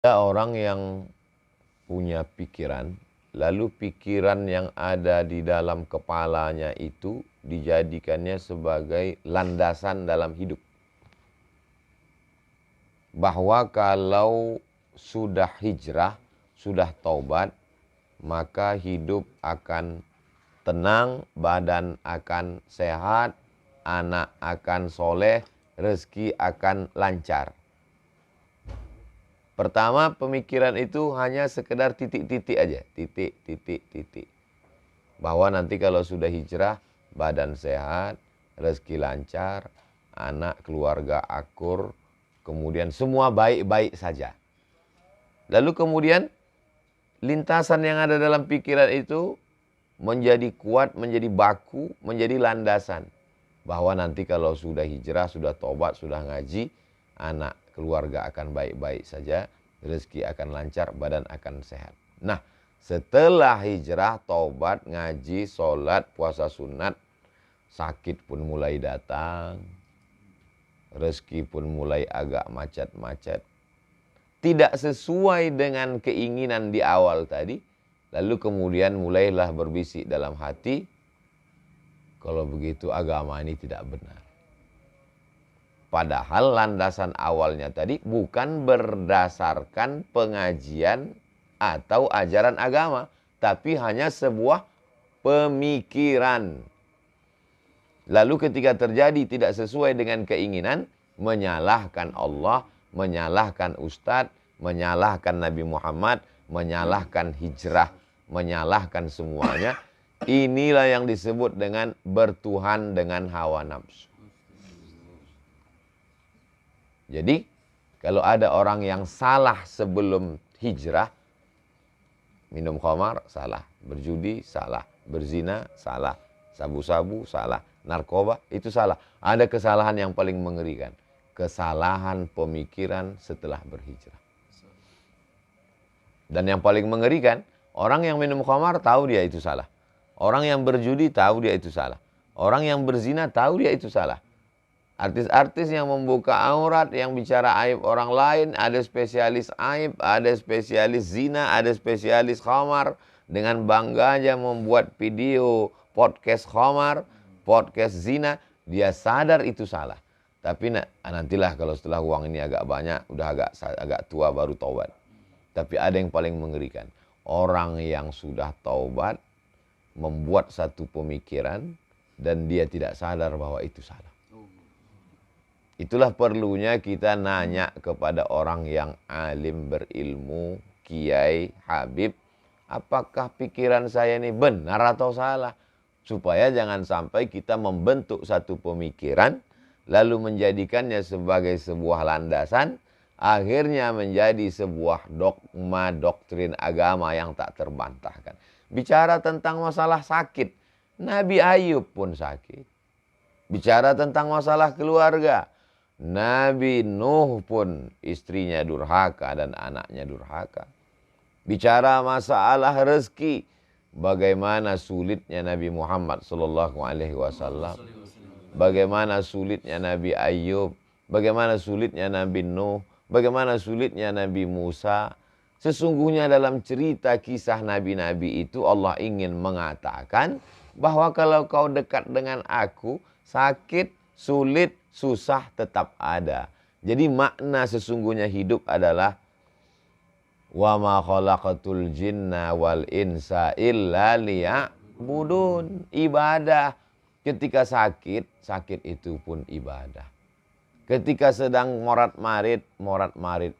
Ada orang yang punya pikiran, lalu pikiran yang ada di dalam kepalanya itu dijadikannya sebagai landasan dalam hidup. Bahwa kalau sudah hijrah, sudah taubat, maka hidup akan tenang, badan akan sehat, anak akan soleh, rezeki akan lancar. Pertama, pemikiran itu hanya sekedar titik-titik aja. Titik, titik, titik. Bahwa nanti kalau sudah hijrah, badan sehat, rezeki lancar, anak, keluarga akur, kemudian semua baik-baik saja. Lalu kemudian, lintasan yang ada dalam pikiran itu menjadi kuat, menjadi baku, menjadi landasan. Bahwa nanti kalau sudah hijrah, sudah tobat, sudah ngaji, anak, keluarga akan baik-baik saja, rezeki akan lancar, badan akan sehat. Nah, setelah hijrah, tobat, ngaji, sholat, puasa sunat, sakit pun mulai datang, rezeki pun mulai agak macet-macet. Tidak sesuai dengan keinginan di awal tadi, lalu kemudian mulailah berbisik dalam hati, kalau begitu agama ini tidak benar. Padahal landasan awalnya tadi bukan berdasarkan pengajian atau ajaran agama, tapi hanya sebuah pemikiran. Lalu ketika terjadi tidak sesuai dengan keinginan, menyalahkan Allah, menyalahkan ustadz, menyalahkan Nabi Muhammad, menyalahkan hijrah, menyalahkan semuanya. Inilah yang disebut dengan bertuhan dengan hawa nafsu. Jadi, kalau ada orang yang salah sebelum hijrah, minum khamar, salah. Berjudi, salah. Berzina, salah. Sabu-sabu, salah. Narkoba, itu salah. Ada kesalahan yang paling mengerikan. Kesalahan pemikiran setelah berhijrah. Dan yang paling mengerikan, orang yang minum khamar tahu dia itu salah. Orang yang berjudi tahu dia itu salah. Orang yang berzina tahu dia itu salah. Artis-artis yang membuka aurat, yang bicara aib orang lain, ada spesialis aib, ada spesialis zina, ada spesialis khamar. Dengan bangganya membuat video podcast khamar, podcast zina, dia sadar itu salah. Tapi nantilah kalau setelah uang ini agak banyak, udah agak tua baru taubat. Tapi ada yang paling mengerikan. Orang yang sudah taubat, membuat satu pemikiran, dan dia tidak sadar bahwa itu salah. Itulah perlunya kita nanya kepada orang yang alim, berilmu, kiai, habib, apakah pikiran saya ini benar atau salah? Supaya jangan sampai kita membentuk satu pemikiran, lalu menjadikannya sebagai sebuah landasan, akhirnya menjadi sebuah dogma, doktrin agama yang tak terbantahkan. Bicara tentang masalah sakit, Nabi Ayub pun sakit. Bicara tentang masalah keluarga, Nabi Nuh pun istrinya durhaka dan anaknya durhaka. Bicara masalah rezeki, bagaimana sulitnya Nabi Muhammad SAW, bagaimana sulitnya Nabi Ayub, bagaimana sulitnya Nabi Nuh, bagaimana sulitnya Nabi Musa. Sesungguhnya dalam cerita kisah nabi-nabi itu Allah ingin mengatakan bahwa kalau kau dekat dengan aku, sakit, sulit, susah tetap ada. Jadi makna sesungguhnya hidup adalah wa ma khalaqatul jinna wal insa illa liya'budun. Ibadah. Ketika sakit, sakit itu pun ibadah. Ketika sedang morat-marit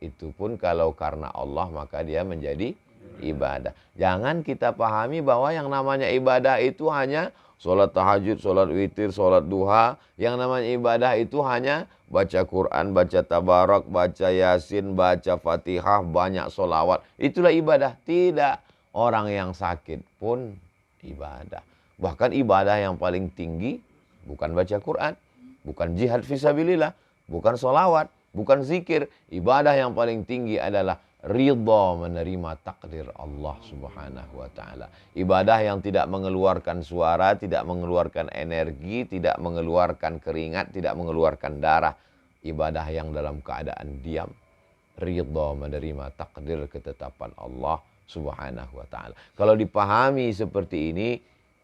itu pun kalau karena Allah maka dia menjadi ibadah. Jangan kita pahami bahwa yang namanya ibadah itu hanya sholat tahajud, sholat witir, sholat duha. Yang namanya ibadah itu hanya baca Quran, baca tabarak, baca yasin, baca fatihah, banyak sholawat. Itulah ibadah. Tidak. Orang yang sakit pun ibadah. Bahkan ibadah yang paling tinggi bukan baca Quran, bukan jihad fisabilillah, bukan sholawat, bukan zikir. Ibadah yang paling tinggi adalah ridha menerima takdir Allah Subhanahu wa ta'ala. Ibadah yang tidak mengeluarkan suara, tidak mengeluarkan energi, tidak mengeluarkan keringat, tidak mengeluarkan darah. Ibadah yang dalam keadaan diam. ridha, menerima takdir ketetapan Allah Subhanahu wa ta'ala. Kalau dipahami seperti ini,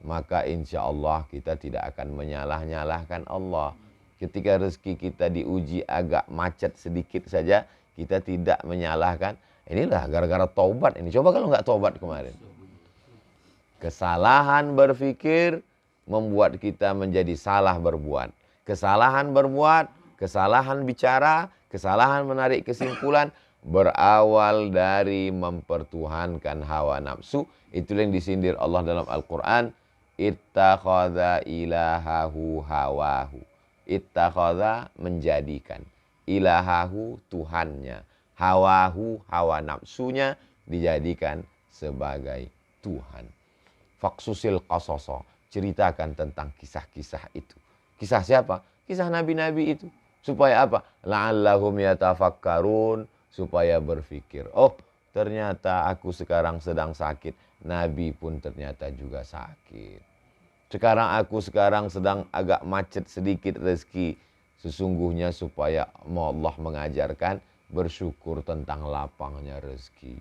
maka insya Allah kita tidak akan menyalah-nyalahkan Allah. Ketika rezeki kita diuji agak macet sedikit saja, kita tidak menyalahkan. Inilah gara-gara taubat ini. Coba kalau nggak taubat kemarin. Kesalahan berpikir membuat kita menjadi salah berbuat. Kesalahan berbuat, kesalahan bicara, kesalahan menarik kesimpulan berawal dari mempertuhankan hawa nafsu. Itulah yang disindir Allah dalam Al-Quran. Ittakhadha ilahahu hawahu. Ittakhadha menjadikan. Ilahahu Tuhannya. Hawahu hawa nafsunya dijadikan sebagai Tuhan. Faksusil qasoso. Ceritakan tentang kisah-kisah itu. Kisah siapa? Kisah nabi-nabi itu. Supaya apa? La'allahum yatafakkarun. Supaya berpikir. Oh, ternyata aku sekarang sedang sakit. Nabi pun ternyata juga sakit. Aku sekarang sedang agak macet sedikit rezeki. Sesungguhnya supaya Allah mengajarkan bersyukur tentang lapangnya rezeki.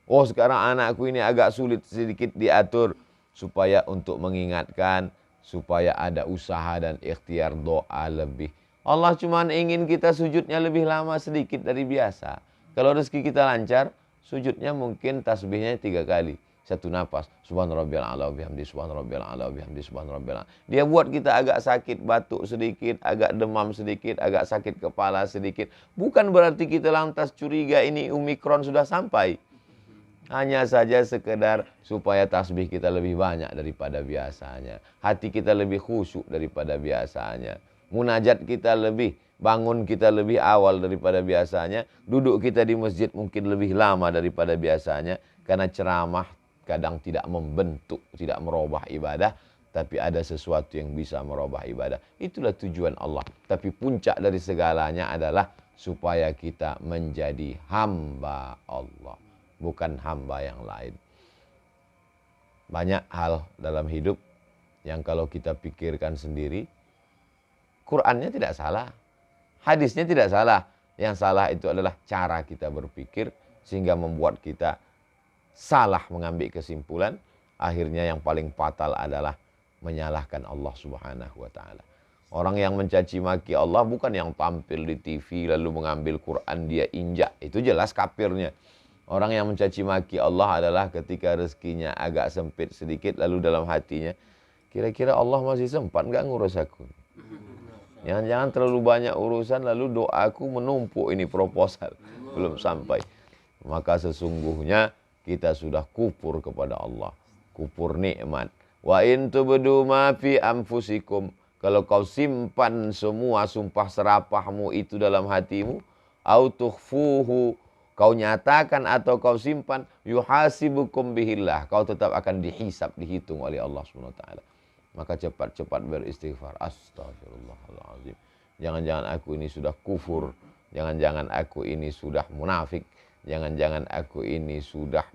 Oh, sekarang anakku ini agak sulit sedikit diatur. Supaya untuk mengingatkan, supaya ada usaha dan ikhtiar doa lebih. Allah cuma ingin kita sujudnya lebih lama sedikit dari biasa. Kalau rezeki kita lancar, sujudnya mungkin tasbihnya 3 kali. 1 napas. Subhanarabbiyal a'la wa bihamdi, subhanarabbiyal a'la wa bihamdi, subhanarabbiyal a'la. Dia buat kita agak sakit batuk sedikit, agak demam sedikit, agak sakit kepala sedikit. Bukan berarti kita lantas curiga ini Omikron sudah sampai. Hanya saja sekedar supaya tasbih kita lebih banyak daripada biasanya. Hati kita lebih khusyuk daripada biasanya. Munajat kita lebih, bangun kita lebih awal daripada biasanya. Duduk kita di masjid mungkin lebih lama daripada biasanya. Karena ceramah kadang tidak membentuk, tidak merubah ibadah. Tapi ada sesuatu yang bisa merubah ibadah. Itulah tujuan Allah. Tapi puncak dari segalanya adalah supaya kita menjadi hamba Allah. Bukan hamba yang lain. Banyak hal dalam hidup yang kalau kita pikirkan sendiri, Qur'annya tidak salah, hadisnya tidak salah. Yang salah itu adalah cara kita berpikir sehingga membuat kita salah mengambil kesimpulan. Akhirnya yang paling fatal adalah menyalahkan Allah Subhanahu wa ta'ala. Orang yang mencaci maki Allah bukan yang tampil di TV lalu mengambil Quran dia injak. Itu jelas kafirnya. Orang yang mencaci maki Allah adalah ketika rezekinya agak sempit sedikit lalu dalam hatinya, kira-kira Allah masih sempat nggak ngurus aku? Jangan-jangan terlalu banyak urusan lalu doaku menumpuk ini proposal belum sampai. Maka sesungguhnya kita sudah kufur kepada Allah, kufur nikmat. Wa in tubdu ma fi anfusikum, kalau kau simpan semua sumpah serapahmu itu dalam hatimu, au tukhfuhu, kau nyatakan atau kau simpan, yuhasibukum bihillah, kau tetap akan dihisab, dihitung oleh Allah Subhanahu wa taala. Maka cepat-cepat beristighfar. Astagfirullahaladzim. Jangan-jangan aku ini sudah kufur. Jangan-jangan aku ini sudah munafik. Jangan-jangan aku ini sudah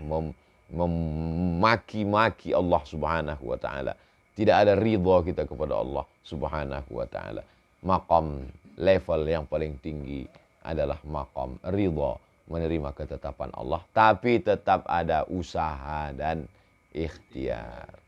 memaki-maki Allah Subhanahu wa taala. Tidak ada ridha kita kepada Allah Subhanahu wa taala. Maqam level yang paling tinggi adalah maqam ridha, menerima ketetapan Allah, tapi tetap ada usaha dan ikhtiar.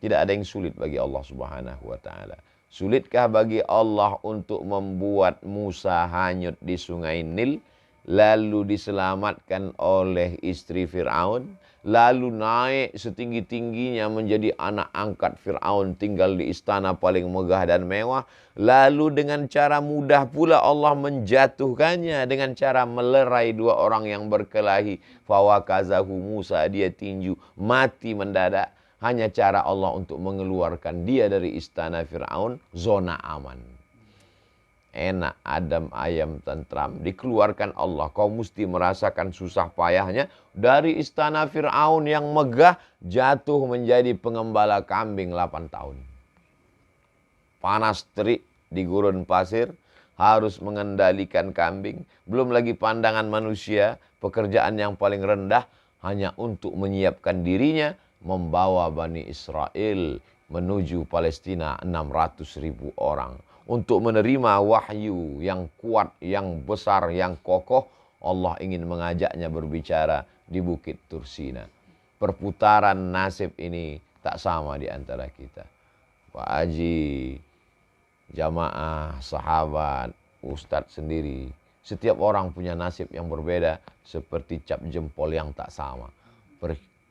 Tidak ada yang sulit bagi Allah Subhanahu wa taala. Sulitkah bagi Allah untuk membuat Musa hanyut di sungai Nil, lalu diselamatkan oleh istri Fir'aun, lalu naik setinggi-tingginya menjadi anak angkat Fir'aun, tinggal di istana paling megah dan mewah, lalu dengan cara mudah pula Allah menjatuhkannya dengan cara melerai 2 orang yang berkelahi. Fawakazahu, Musa dia tinju, mati mendadak. Hanya cara Allah untuk mengeluarkan dia dari istana Fir'aun, zona aman. Enak, adem, ayam, tentram, dikeluarkan Allah. Kau mesti merasakan susah payahnya. Dari istana Fir'aun yang megah, jatuh menjadi pengembala kambing 8 tahun. Panas terik di gurun pasir, harus mengendalikan kambing. Belum lagi pandangan manusia, pekerjaan yang paling rendah, hanya untuk menyiapkan dirinya, membawa Bani Israel menuju Palestina 600.000 orang. Untuk menerima wahyu yang kuat, yang besar, yang kokoh. Allah ingin mengajaknya berbicara di Bukit Tursina. Perputaran nasib ini tak sama di antara kita. Pak Haji, jamaah, sahabat, ustadz sendiri. Setiap orang punya nasib yang berbeda seperti cap jempol yang tak sama.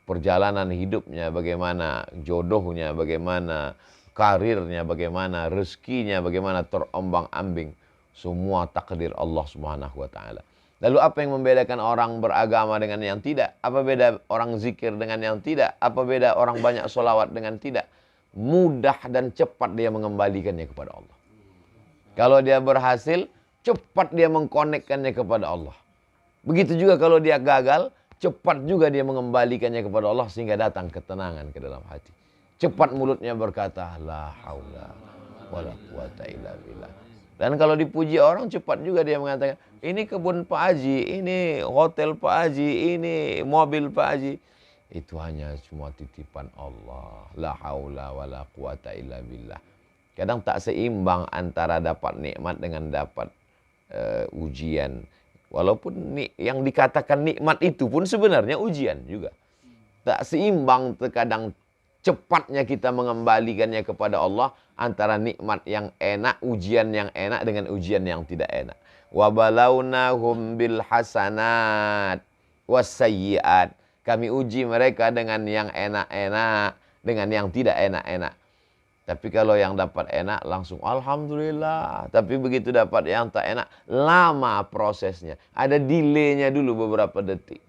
Perjalanan hidupnya bagaimana, jodohnya bagaimana, karirnya bagaimana, rezekinya bagaimana, terombang-ambing. Semua takdir Allah Subhanahu wa taala. Lalu apa yang membedakan orang beragama dengan yang tidak? Apa beda orang zikir dengan yang tidak? Apa beda orang banyak solawat dengan tidak? Mudah dan cepat dia mengembalikannya kepada Allah. Kalau dia berhasil, cepat dia mengkonekkannya kepada Allah. Begitu juga kalau dia gagal, cepat juga dia mengembalikannya kepada Allah sehingga datang ketenangan ke dalam hati. Cepat mulutnya berkata, la haula wala quwata illa billah. Dan kalau dipuji orang, cepat juga dia mengatakan, ini kebun Pak Haji, ini hotel Pak Haji, ini mobil Pak Haji. Itu hanya cuma titipan Allah. La haula wala quwata illa billah. Kadang tak seimbang antara dapat nikmat dengan dapat ujian. Walaupun yang dikatakan nikmat itu pun sebenarnya ujian juga. Tak seimbang terkadang cepatnya kita mengembalikannya kepada Allah antara nikmat yang enak, ujian yang enak dengan ujian yang tidak enak. Wa balawnahum bil hasanat wasayyiat. Kami uji mereka dengan yang enak-enak, dengan yang tidak enak-enak. Tapi kalau yang dapat enak langsung alhamdulillah. Tapi begitu dapat yang tak enak, lama prosesnya. Ada delaynya dulu beberapa detik.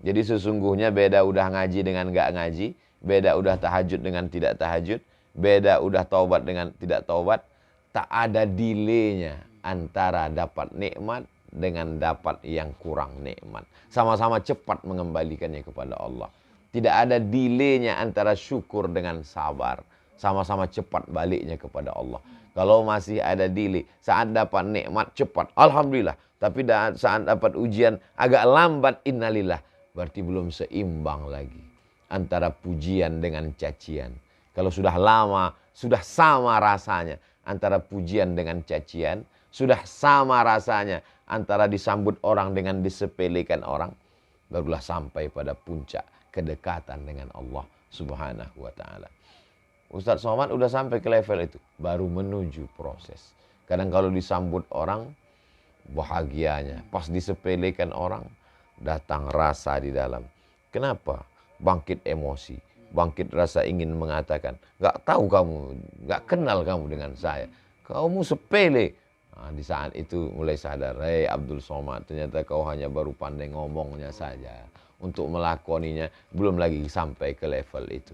Jadi sesungguhnya beda udah ngaji dengan nggak ngaji, beda udah tahajud dengan tidak tahajud, beda udah taubat dengan tidak taubat. Tak ada delaynya antara dapat nikmat dengan dapat yang kurang nikmat. Sama-sama cepat mengembalikannya kepada Allah. Tidak ada delaynya antara syukur dengan sabar. Sama-sama cepat baliknya kepada Allah. Kalau masih ada delay, saat dapat nikmat cepat, alhamdulillah. Tapi saat dapat ujian agak lambat, innalillah. Berarti belum seimbang lagi antara pujian dengan cacian. Kalau sudah lama, sudah sama rasanya antara pujian dengan cacian, sudah sama rasanya antara disambut orang dengan disepelekan orang, barulah sampai pada puncak kedekatan dengan Allah Subhanahu wa taala. Ustadz Somad udah sampai ke level itu, baru menuju proses. Kadang kalau disambut orang, bahagianya. Pas disepelekan orang, datang rasa di dalam. Kenapa? Bangkit emosi, bangkit rasa ingin mengatakan, gak tahu kamu, gak kenal kamu dengan saya. Kamu sepele. Nah, di saat itu mulai sadar, hei Abdul Somad, ternyata kau hanya baru pandai ngomongnya saja. Untuk melakoninya, belum lagi sampai ke level itu.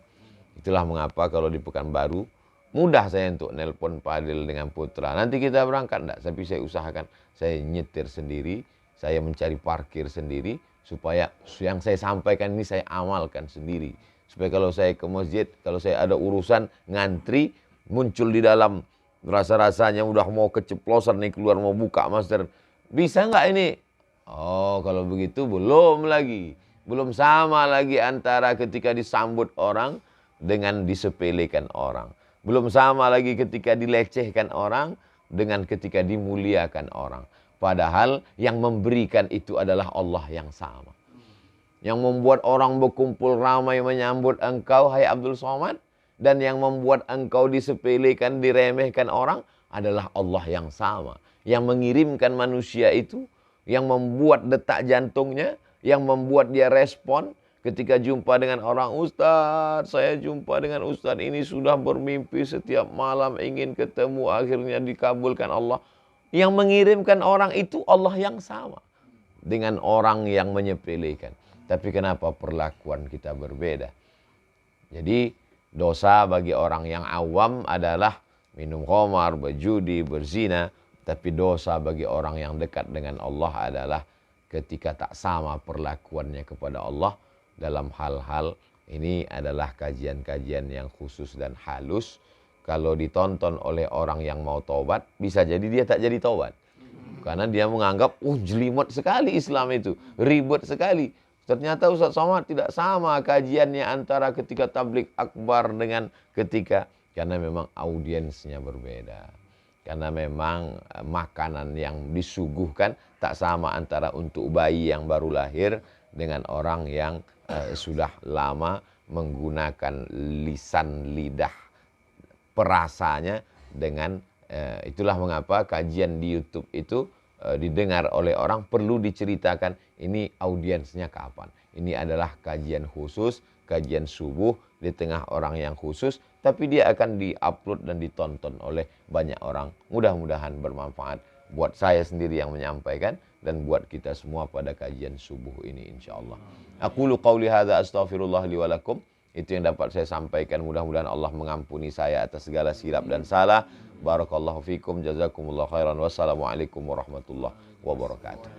Itulah mengapa kalau di Pekanbaru, mudah saya untuk nelpon Pak Adil dengan Putra. Nanti kita berangkat enggak? Tapi saya usahakan, saya nyetir sendiri, saya mencari parkir sendiri, supaya yang saya sampaikan ini saya amalkan sendiri. Supaya kalau saya ke masjid, kalau saya ada urusan ngantri, muncul di dalam rasa-rasanya udah mau keceplosan nih keluar mau buka masker. Bisa nggak ini? Oh kalau begitu belum lagi. Belum sama lagi antara ketika disambut orang dengan disepelekan orang. Belum sama lagi ketika dilecehkan orang dengan ketika dimuliakan orang. Padahal yang memberikan itu adalah Allah yang sama. Yang membuat orang berkumpul ramai menyambut engkau, hai Abdul Somad. Dan yang membuat engkau disepelekan, diremehkan orang adalah Allah yang sama. Yang mengirimkan manusia itu, yang membuat detak jantungnya, yang membuat dia respon. Ketika jumpa dengan orang, Ustadz, saya jumpa dengan Ustadz ini sudah bermimpi setiap malam ingin ketemu, akhirnya dikabulkan Allah. Yang mengirimkan orang itu Allah yang sama dengan orang yang menyepelekan. Tapi kenapa perlakuan kita berbeda? Jadi dosa bagi orang yang awam adalah minum khamar, berjudi, berzina. Tapi dosa bagi orang yang dekat dengan Allah adalah ketika tak sama perlakuannya kepada Allah. Dalam hal-hal ini adalah kajian-kajian yang khusus dan halus. Kalau ditonton oleh orang yang mau taubat, bisa jadi dia tak jadi taubat. Karena dia menganggap, jelimet sekali Islam itu, ribet sekali. Ternyata Ustadz Somad tidak sama kajiannya antara ketika tablik akbar dengan ketika, karena memang audiensnya berbeda. Karena memang makanan yang disuguhkan tak sama antara untuk bayi yang baru lahir dengan orang yang sudah lama menggunakan lisan lidah perasanya dengan itulah mengapa kajian di YouTube itu didengar oleh orang perlu diceritakan ini audiensnya kapan. Ini adalah kajian khusus, kajian subuh di tengah orang yang khusus, tapi dia akan diupload dan ditonton oleh banyak orang. Mudah-mudahan bermanfaat buat saya sendiri yang menyampaikan dan buat kita semua pada kajian subuh ini insyaallah. Aqulu qauli hadza astaghfirullah li wa lakum. Itu yang dapat saya sampaikan. Mudah-mudahan Allah mengampuni saya atas segala silap dan salah. Barakallahu fikum, jazakumullah khairan. Wassalamualaikum warahmatullahi wabarakatuh.